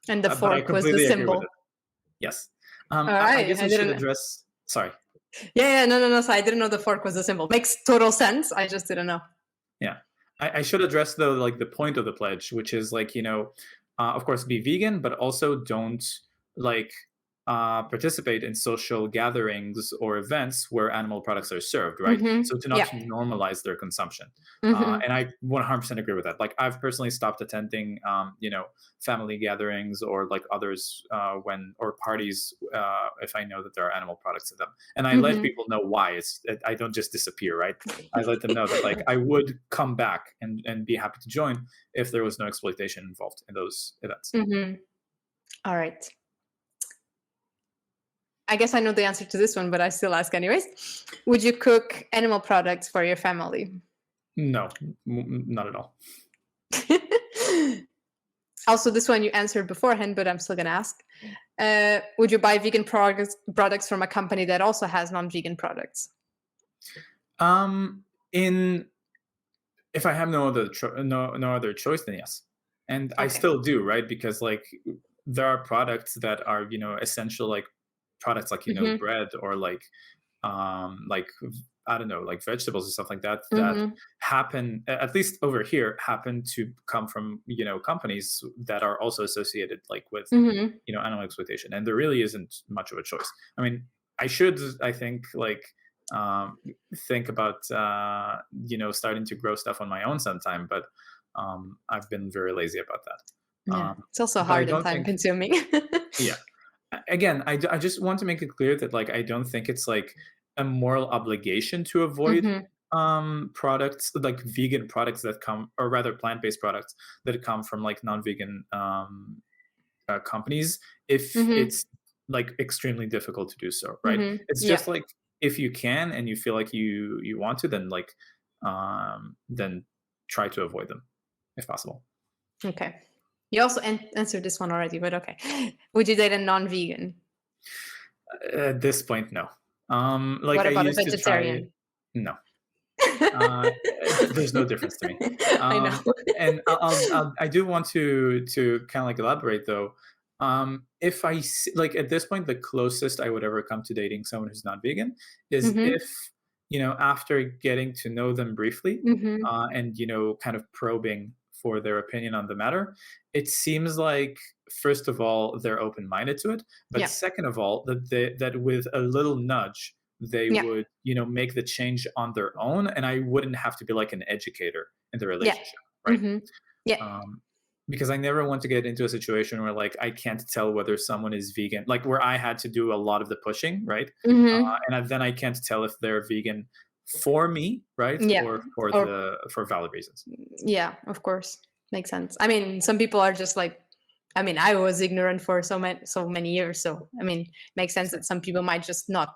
And the but I fork was the completely agree with it. symbol. Yes. All I right. guess I I should didn't. address. Sorry. Yeah, no, no, no. So I didn't know the fork was the symbol. Makes total sense. I just didn't know. Yeah, I should address, though, like, the point of the pledge, which is, like, of course, be vegan, but also don't, like, participate in social gatherings or events where animal products are served, right? Mm-hmm. So to not Yeah. normalize their consumption. Mm-hmm. And I 100% agree with that. Like, I've personally stopped attending, family gatherings or, like, others or parties if I know that there are animal products in them, and I let Mm-hmm. people know why. I don't just disappear, right? I let them know that, like, I would come back and be happy to join if there was no exploitation involved in those events. Mm-hmm. All right. I guess I know the answer to this one, but I still ask anyways. Would you cook animal products for your family? No, not at all. Also, this one you answered beforehand, but I'm still going to ask. Would you buy vegan products from a company that also has non-vegan products? In If I have no other choice, then yes, and I Okay. still do, right? Because, like, there are products that are, essential, like, products, like, Mm-hmm. bread, or like, I don't know, like, vegetables and stuff like that, that Mm-hmm. happen, at least over here, happen to come from, companies that are also associated, like, with, Mm-hmm. animal exploitation, and there really isn't much of a choice. I mean, I think, like, um, think about, starting to grow stuff on my own sometime, but I've been very lazy about that. Yeah. It's also But I hard and don't time think, consuming. yeah. Again, I just want to make it clear that, like, I don't think it's, like, a moral obligation to avoid Mm-hmm. products, like vegan products that come, or rather plant-based products that come from, like, non-vegan companies, if Mm-hmm. it's, like, extremely difficult to do so, right? Mm-hmm. It's Yeah. just, like, if you can and you feel like you want to, then, like, then try to avoid them if possible. Okay. You also answered this one already, but okay. Would you date a non-vegan? At this point, no. Like, What I about a used to try. vegetarian? No. uh, there's no difference to me. I know. And I do want to kind of, like, elaborate, though. If like, at this point, the closest I would ever come to dating someone who's not vegan is Mm-hmm. if, after getting to know them briefly, Mm-hmm. and, kind of probing for their opinion on the matter, it seems like, first of all, they're open minded to it, but Yeah. second of all, that with a little nudge they Yeah. would, make the change on their own, and I wouldn't have to be, like, an educator in the Yeah. relationship, right? Mm-hmm. Yeah. um, because I never want to get into a situation where, like, I can't tell whether someone is vegan, like, where I had to do a lot of the pushing, right? Mm-hmm. Then I can't tell if they're vegan for me, right, Yeah. or for Or for valid reasons. yeah, of course. Makes sense. I mean, some people are just like I mean, I was ignorant for so many years. So, I mean, makes sense that some people might just not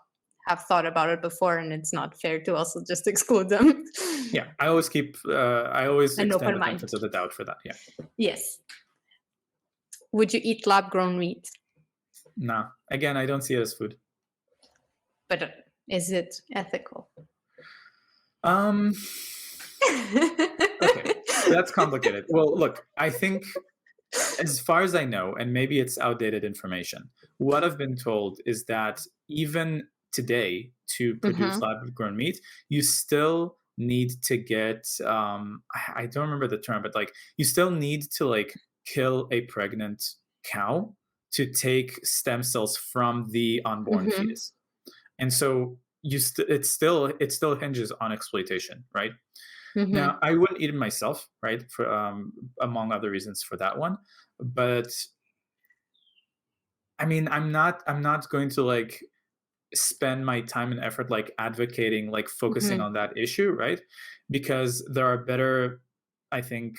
have thought about it before, and it's not fair to also just exclude them. Yeah, I always An extend open the mind. benefit of the doubt for that. Yeah. Yes. Would you eat lab grown meat? Nah. Again, I don't see it as food. But is it ethical? Um. Okay, that's complicated. Well, look, I think as far as I know, and maybe it's outdated information, what I've been told is that even today, to produce Mm-hmm. lab grown meat, you still need to get I don't remember the term, but like you still need to like kill a pregnant cow to take stem cells from the unborn Mm-hmm. fetus. And so it still hinges on exploitation, right? Mm-hmm. Now, I wouldn't eat it myself, right? For among other reasons for that one, but I mean, I'm not going to like spend my time and effort like advocating, like focusing Mm-hmm. on that issue, right? Because there are better, I think,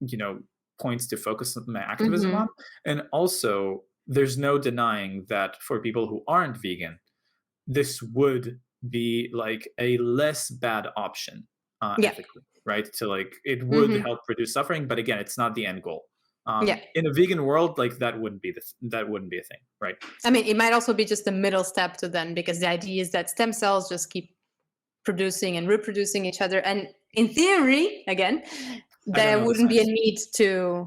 you know, points to focus my activism Mm-hmm. on, and also there's no denying that for people who aren't vegan, this would be like a less bad option Yeah. ethically, right? To like it would Mm-hmm. help reduce suffering, but again, it's not the end goal. Yeah. In a vegan world, like that wouldn't be a thing, right? I mean, it might also be just a middle step to then, because the idea is that stem cells just keep producing and reproducing each other. And in theory, again, I don't there know the wouldn't be a science. need to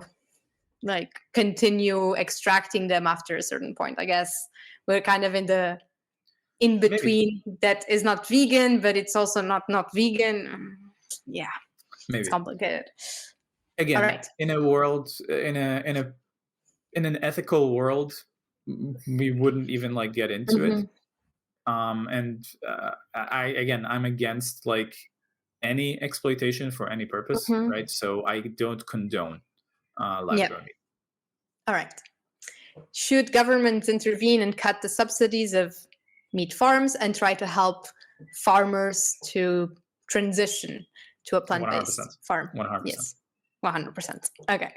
like continue extracting them after a certain point. I guess we're kind of in the in Maybe, between that is not vegan, but it's also not vegan. Yeah, it's maybe. complicated. All Again, right. in a world, in an ethical world, we wouldn't even like get into it. Mm-hmm. And I'm against like any exploitation for any purpose, Mm-hmm. right? So I don't condone lab Yeah. grown meat. All right. Should governments intervene and cut the subsidies of meat farms and try to help farmers to transition to a 100%. plant-based farm? 100%. Yes, 100%. Okay.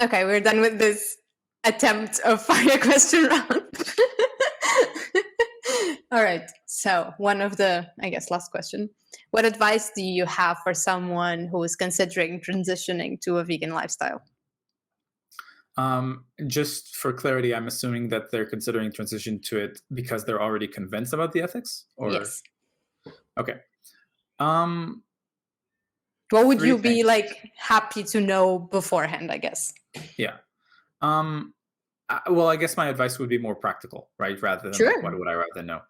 Okay, we're done with this attempt of fire question round. All right. So, one of the, I guess, last question. What advice do you have for someone who is considering transitioning to a vegan lifestyle? Just for clarity, I'm assuming that they're considering transition to it because they're already convinced about the ethics, or Yes. okay. Um, What would Three you be things. like happy to know beforehand, I guess? Yeah. Um, well, I guess my advice would be more practical, right? Rather than like, what Sure. would I rather know?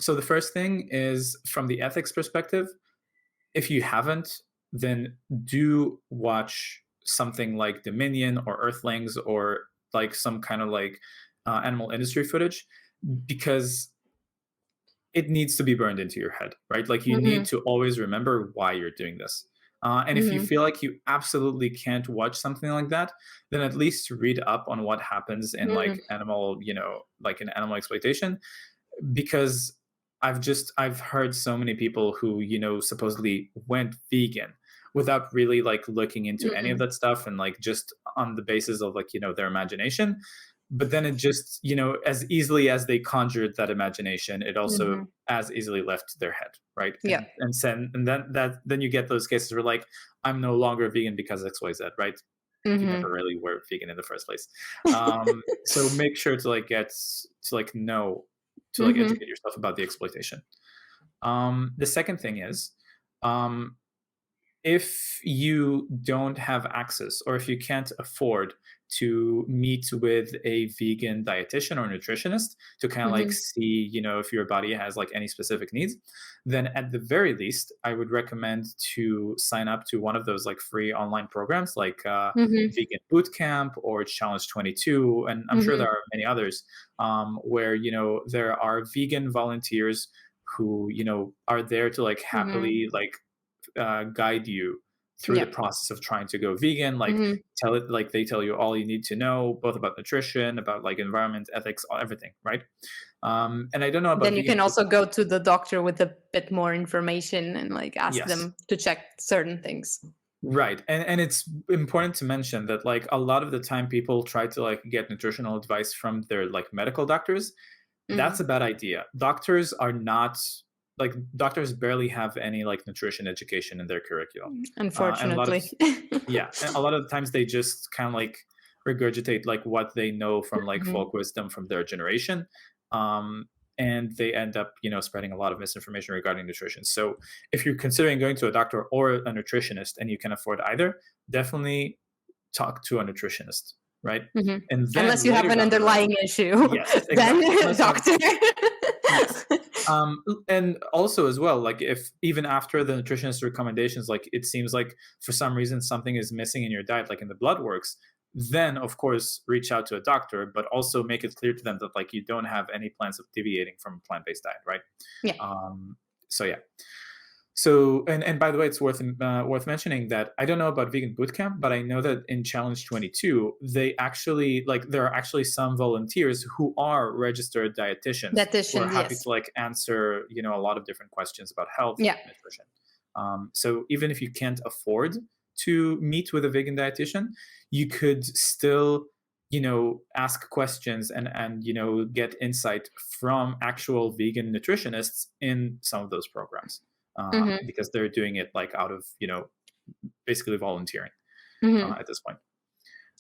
So the first thing is from the ethics perspective. If you haven't, then do watch something like Dominion or Earthlings or like some kind of like animal industry footage, because it needs to be burned into your head, right? Like you need Mm-hmm. to always remember why you're doing this. And if you Mm-hmm. feel like you absolutely can't watch something like that, then at least read up on what happens in Mm-hmm. like animal, like in animal exploitation, because I've heard so many people who supposedly went vegan without really like looking into any of Mm-hmm. that stuff, and like just on the basis of like their imagination. But then it just as easily as they conjured that imagination, it also Mm-hmm. as easily left their head, right? Yeah. And then you get those cases where like, I'm no longer vegan because XYZ, right? You Mm-hmm. never really were vegan in the first place. So make sure to like get to like know to like Mm-hmm. educate yourself about the exploitation. The second thing is, um, if you don't have access or if you can't afford to meet with a vegan dietitian or nutritionist to kind of like Mm-hmm. see if your body has like any specific needs, then at the very least I would recommend to sign up to one of those like free online programs like Mm-hmm. Vegan Bootcamp or Challenge 22, and I'm sure Mm-hmm. there are many others, where there are vegan volunteers who are there to like Mm-hmm. happily like guide you through the Yeah. process of trying to go vegan. Like Mm-hmm. they tell you all you need to know, both about nutrition, about like environment, ethics, everything, right? And I don't know about Then you vegan can food. also go to the doctor with a bit more information and like ask Yes, them to check certain things. Right. And it's important to mention that like a lot of the time people try to like get nutritional advice from their like medical doctors. That's a Mm. bad idea. Doctors are not like doctors barely have any like nutrition education in their curriculum. And a lot of Unfortunately. yeah, and a lot of the times they just kind of like regurgitate like what they know from like Mhm. folk wisdom from their generation. Um, and they end up, spreading a lot of misinformation regarding nutrition. So if you're considering going to a doctor or a nutritionist and you can afford either, definitely talk to a nutritionist, right? Mhm. And Unless then you have later an down the road, underlying issue, yes, then exactly. Unless you have doctor. yes. And also as well, like if even after the nutritionist recommendations, like it seems like for some reason something is missing in your diet, like in the blood works, then of course reach out to a doctor, but also make it clear to them that like you don't have any plans of deviating from a plant-based diet, right? Yeah. So yeah. So and by the way, it's worth mentioning that I don't know about Vegan Bootcamp, but I know that in Challenge 22, they actually like there are actually some volunteers who are registered dietitians who are Dietitian, happy yes. to like answer a lot of different questions about health Yeah. and nutrition. So even if you can't afford to meet with a vegan dietitian, you could still ask questions and get insight from actual vegan nutritionists in some of those programs, Mhm. because they're doing it like out of basically volunteering Mhm. at this point.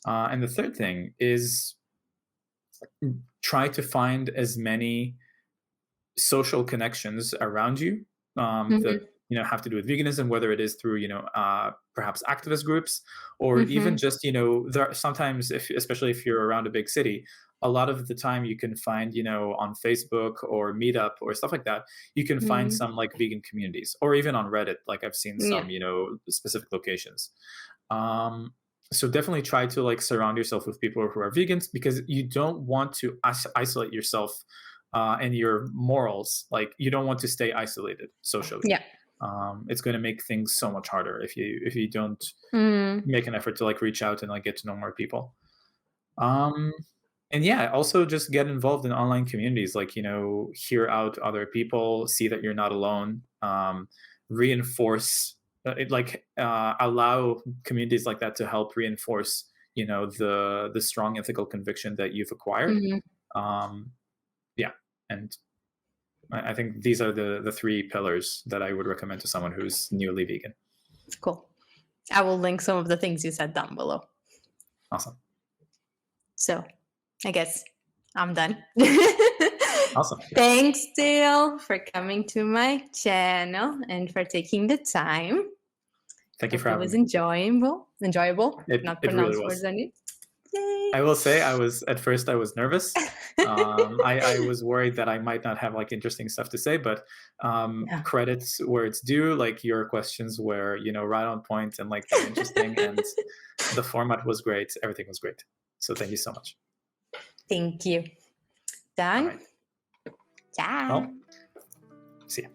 And the third thing is try to find as many social connections around you that Mhm. have to do with veganism, whether it is through perhaps activist groups or even Mhm. just there are sometimes, if especially if you're around a big city, a lot of the time you can find on Facebook or Meetup or stuff like that, you can find Mhm. some like vegan communities, or even on Reddit, like I've seen Yeah. some specific locations. um so definitely try to like surround yourself with people who are vegans, because you don't want to isolate yourself and your morals. Like you don't want to stay isolated socially. Yeah. It's going to make things so much harder if you don't Mm. make an effort to like reach out and like get to know more people. um and yeah, also just get involved in online communities, like hear out other people, see that you're not alone. Reinforce allow communities like that to help reinforce the strong ethical conviction that you've acquired. Mhm. um yeah, and I think these are the three pillars that I would recommend to someone who's newly vegan. Cool. I will link some of the things you said down below. Awesome. So, I guess I'm done. Awesome. Thanks, Dale, for coming to my channel and for taking the time. Thank you Hope for it having was me. enjoyable. It Not it really pronounced was. words on it. Yay! I will say at first I was nervous. I was worried that I might not have like interesting stuff to say, but Yeah. credits where it's due. Like your questions were right on point and like very interesting, and the format was great. Everything was great. So thank you so much. Thank you. All Done? right. Ciao. Well, see ya.